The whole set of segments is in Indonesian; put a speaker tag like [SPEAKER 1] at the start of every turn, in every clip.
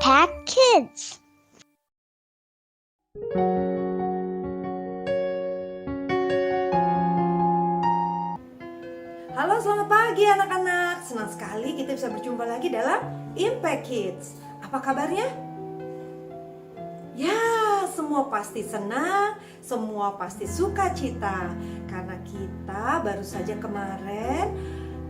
[SPEAKER 1] Impact Kids.
[SPEAKER 2] Halo, selamat pagi anak-anak. Senang sekali kita bisa berjumpa lagi dalam Impact Kids. Apa kabarnya? Ya, semua pasti senang, semua pasti sukacita. Karena kita baru saja kemarin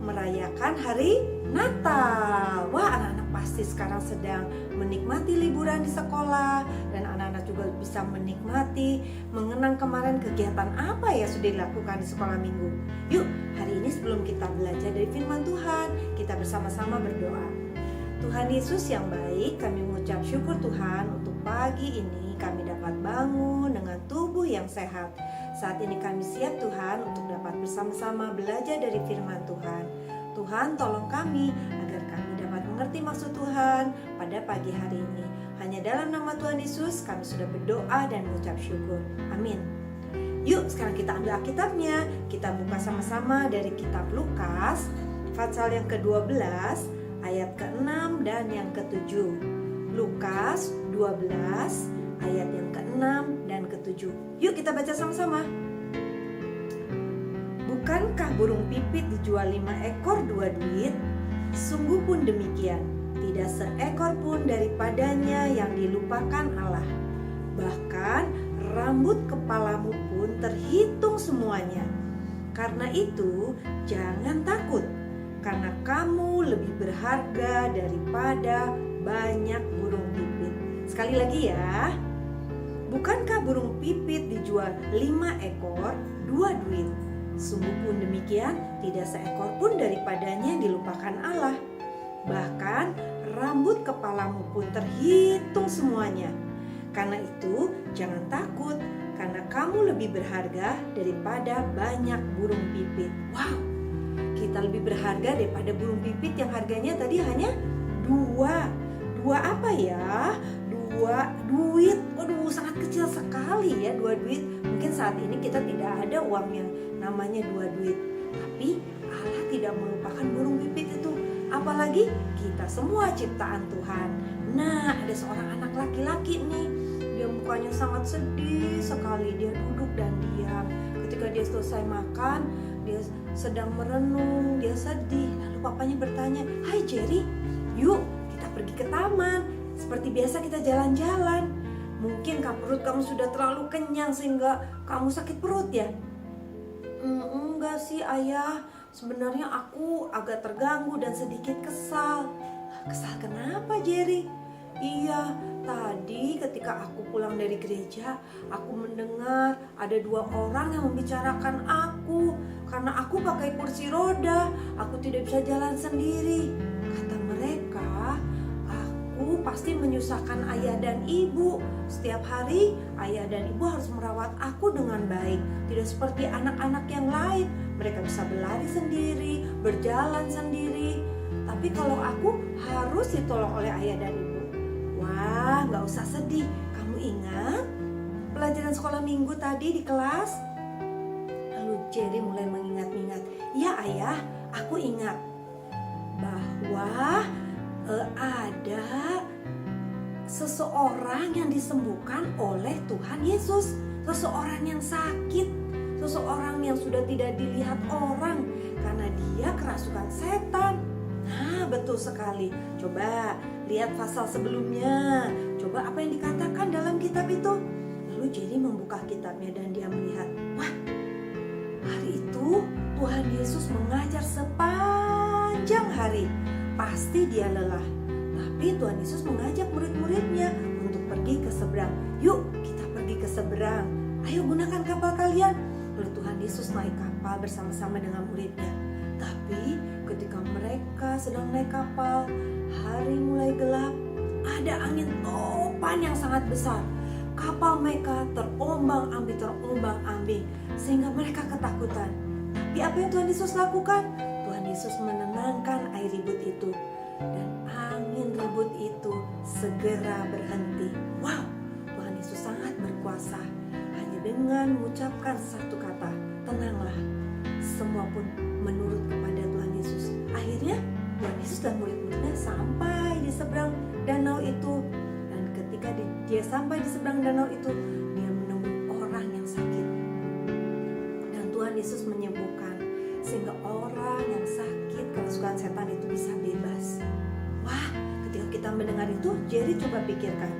[SPEAKER 2] merayakan hari Natal. Wah, anak-anak pasti sekarang sedang menikmati liburan di sekolah. Dan anak-anak juga bisa menikmati, mengenang kemarin kegiatan apa ya sudah dilakukan di sekolah minggu. Yuk, hari ini sebelum kita belajar dari firman Tuhan, kita bersama-sama berdoa. Tuhan Yesus yang baik, kami mengucap syukur Tuhan untuk pagi ini kami dapat bangun dengan tubuh yang sehat. Saat ini kami siap Tuhan untuk dapat bersama-sama belajar dari firman Tuhan. Tuhan tolong kami agar kami dapat mengerti maksud Tuhan pada pagi hari ini. Hanya dalam nama Tuhan Yesus kami sudah berdoa dan mengucap syukur. Amin. Yuk sekarang kita ambil Alkitabnya. Kita buka sama-sama dari kitab Lukas pasal yang ke-12 ayat ke-6 dan yang ke-7. Lukas 12 ayat yang ke-6 dan ke-7. Yuk kita baca sama-sama. Bukankah burung pipit dijual 5 ekor 2 duit? Sungguh pun demikian, tidak seekor pun daripadanya yang dilupakan Allah. Bahkan rambut kepalamu pun terhitung semuanya. Karena itu jangan takut, karena kamu lebih berharga daripada banyak burung pipit. Sekali lagi ya. Bukankah burung pipit dijual 5 ekor 2 duit? Sungguh pun demikian, tidak seekor pun daripadanya yang dilupakan Allah. Bahkan rambut kepalamu pun terhitung semuanya. Karena itu jangan takut, karena kamu lebih berharga daripada banyak burung pipit. Wow, kita lebih berharga daripada burung pipit yang harganya tadi hanya 2 apa ya? 2 duit. Waduh, sangat kecil sekali ya 2 duit. Mungkin saat ini kita tidak ada uang yang namanya 2 duit. Tapi Allah tidak melupakan burung pipit itu. Apalagi kita semua ciptaan Tuhan. Nah, ada seorang anak laki-laki nih. Dia mukanya sangat sedih sekali. Dia duduk dan diam. Ketika dia selesai makan, dia sedang merenung, dia sedih. Lalu papanya bertanya, "Hai Jerry, yuk kita pergi ke taman. Seperti biasa kita jalan-jalan. Mungkin perut kamu sudah terlalu kenyang sehingga kamu sakit perut ya?" "Enggak sih ayah, sebenarnya aku agak terganggu dan sedikit kesal." "Kesal kenapa Jerry?" "Iya, tadi ketika aku pulang dari gereja, aku mendengar ada 2 orang yang membicarakan aku. Karena aku pakai kursi roda, aku tidak bisa jalan sendiri. Kata mereka, aku pasti menyusahkan ayah dan ibu. Setiap hari ayah dan ibu harus merawat aku dengan baik. Tidak seperti anak-anak yang lain. Mereka bisa berlari sendiri, berjalan sendiri. Tapi kalau aku harus ditolong oleh ayah dan ibu." "Wah, gak usah sedih. Kamu ingat pelajaran sekolah minggu tadi di kelas?" Lalu Jerry mulai mengingat-ingat. "Ya ayah, aku ingat bahwa ada seseorang yang disembuhkan oleh Tuhan Yesus. Seseorang yang sakit, seseorang yang sudah tidak dilihat orang karena dia kerasukan setan." Nah, betul sekali. Coba lihat pasal sebelumnya. Coba apa yang dikatakan dalam kitab itu. Lalu Jerry membuka kitabnya dan dia melihat, wah, hari itu Tuhan Yesus mengajar sepanjang hari. Pasti dia lelah. Tapi Tuhan Yesus mengajak murid-muridnya untuk pergi ke seberang. "Yuk kita pergi ke seberang. Ayo gunakan kapal kalian." Lalu Tuhan Yesus naik kapal bersama-sama dengan muridnya. Tapi ketika mereka sedang naik kapal, hari mulai gelap. Ada angin topan yang sangat besar. Kapal mereka terombang-ambing sehingga mereka ketakutan. Tapi apa yang Tuhan Yesus lakukan? Tuhan Yesus menenangkan air ribut itu. Dan angin ribut itu segera berhenti. Wow, Tuhan Yesus sangat berkuasa. Hanya dengan mengucapkan satu kata, "Tenanglah." Semua pun menurut kepada Tuhan Yesus. Akhirnya Tuhan Yesus dan murid-muridnya sampai di seberang danau itu. dia sampai di seberang danau itu, dia menemui orang yang sakit. Dan Tuhan Yesus menyembuhkan, sehingga orang yang sakit kerasukan setan itu bisa bebas. Wah, ketika kita mendengar itu, Jerry coba pikirkan.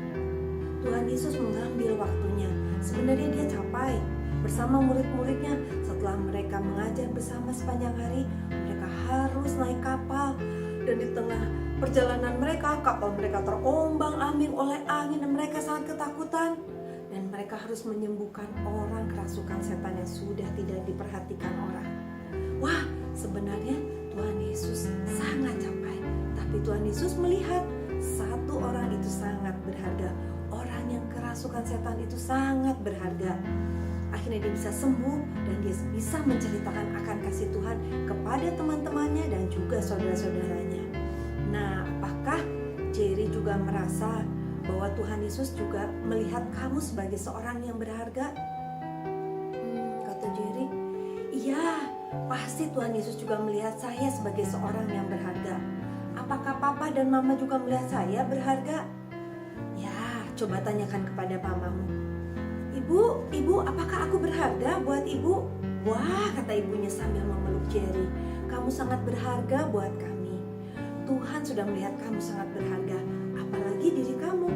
[SPEAKER 2] Tuhan Yesus mengambil waktunya. Sebenarnya dia capai bersama murid-muridnya. Setelah mereka mengajar bersama sepanjang hari, mereka harus naik kapal. Dan di tengah perjalanan mereka, kapal mereka terombang-ambing oleh angin dan mereka sangat ketakutan. Dan mereka harus menyembuhkan orang kerasukan setan yang sudah tidak diperhatikan orang. Wah, sebenarnya Tuhan Yesus sangat capai. Tapi Tuhan Yesus melihat satu orang itu sangat berharga. Orang yang kerasukan setan itu sangat berharga. Akhirnya dia bisa sembuh dan dia bisa menceritakan akan kasih Tuhan kepada teman-temannya dan juga saudara-saudaranya. Nah, apakah Jerry juga merasa bahwa Tuhan Yesus juga melihat kamu sebagai seorang yang berharga? Kata Jerry, iya, pasti Tuhan Yesus juga melihat saya sebagai seorang yang berharga. Apakah Papa dan Mama juga melihat saya berharga? Ya, coba tanyakan kepada mamamu. Ibu, apakah aku berharga buat ibu? Wah, kata ibunya sambil memeluk Jerry, kamu sangat berharga buat kami. Tuhan sudah melihat kamu sangat berharga, apalagi diri kamu.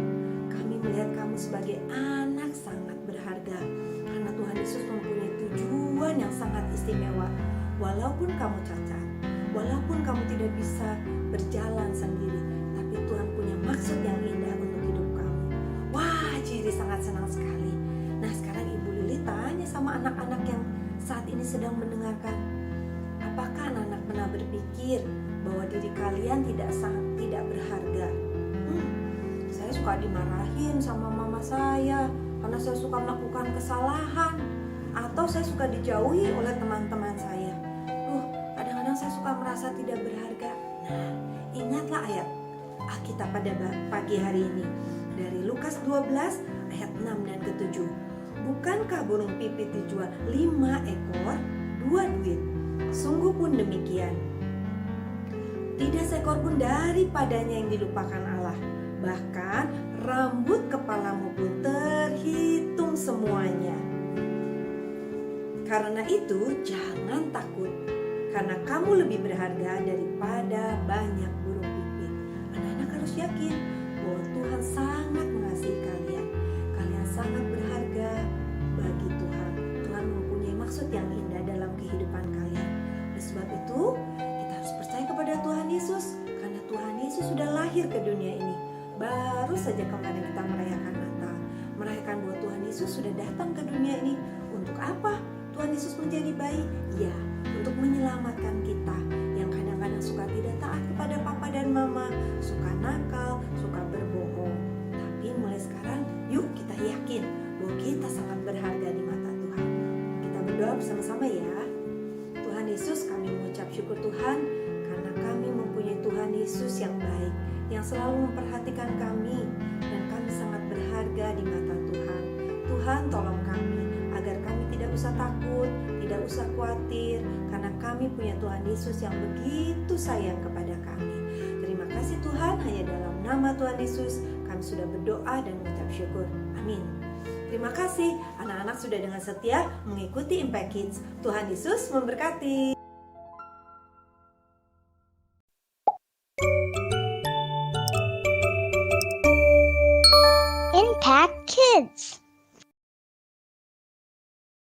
[SPEAKER 2] Kami melihat kamu sebagai anak sangat berharga, karena Tuhan Yesus mempunyai tujuan yang sangat istimewa. Walaupun kamu cacat, walaupun kamu tidak bisa berjalan sendiri, tapi Tuhan punya maksud yang indah untuk hidup kamu. Wah, Jerry sangat senang sekali. Nah, sekarang Ibu Lili tanya sama anak-anak yang saat ini sedang mendengarkan. Apakah anak-anak pernah berpikir bahwa diri kalian tidak berharga? Saya suka dimarahin sama mama saya karena saya suka melakukan kesalahan, atau saya suka dijauhi oleh teman-teman saya. Kadang-kadang saya suka merasa tidak berharga. Nah, ingatlah ayat Alkitab pada pagi hari ini dari Lukas 12 ayat 6 dan ke-7. Bukankah burung pipit dijual 5 ekor 2 duit? Sungguh pun demikian, tidak seekor pun daripadanya yang dilupakan Allah. Bahkan rambut kepalamu pun terhitung semuanya. Karena itu jangan takut, karena kamu lebih berharga daripada banyak burung pipit. Anak-anak harus yakin bahwa Tuhan sangat mengasihi kalian. Kalian sangat berharga bagi Tuhan. Tuhan mempunyai maksud yang indah dalam kehidupan kalian. Oleh sebab itu, kita harus percaya kepada Tuhan Yesus, karena Tuhan Yesus sudah lahir ke dunia ini. Baru saja kemarin kita merayakan Natal, merayakan bahwa Tuhan Yesus sudah datang ke dunia ini. Untuk apa Tuhan Yesus menjadi bayi? Ya, untuk menyelamatkan kita yang kadang-kadang suka tidak taat kepada papa dan mama, suka nakal, suka berbohong. Tapi mulai sekarang, yuk kita yakin bahwa kita sangat berharga di mata Tuhan. Kita berdoa bersama-sama ya. Tuhan Yesus, kami mengucap syukur Tuhan karena kami mempunyai Tuhan Yesus yang baik, yang selalu memperhatikan kami, dan kami sangat berharga di mata Tuhan. Tuhan, tolong kami agar kami tidak usah takut, tidak usah khawatir, karena kami punya Tuhan Yesus yang begitu sayang kepada kami. Terima kasih Tuhan, hanya dalam nama Tuhan Yesus kami sudah berdoa dan mengucap syukur. Amin. Terima kasih anak-anak sudah dengan setia mengikuti Impact Kids. Tuhan Yesus memberkati.
[SPEAKER 1] Impact Kids.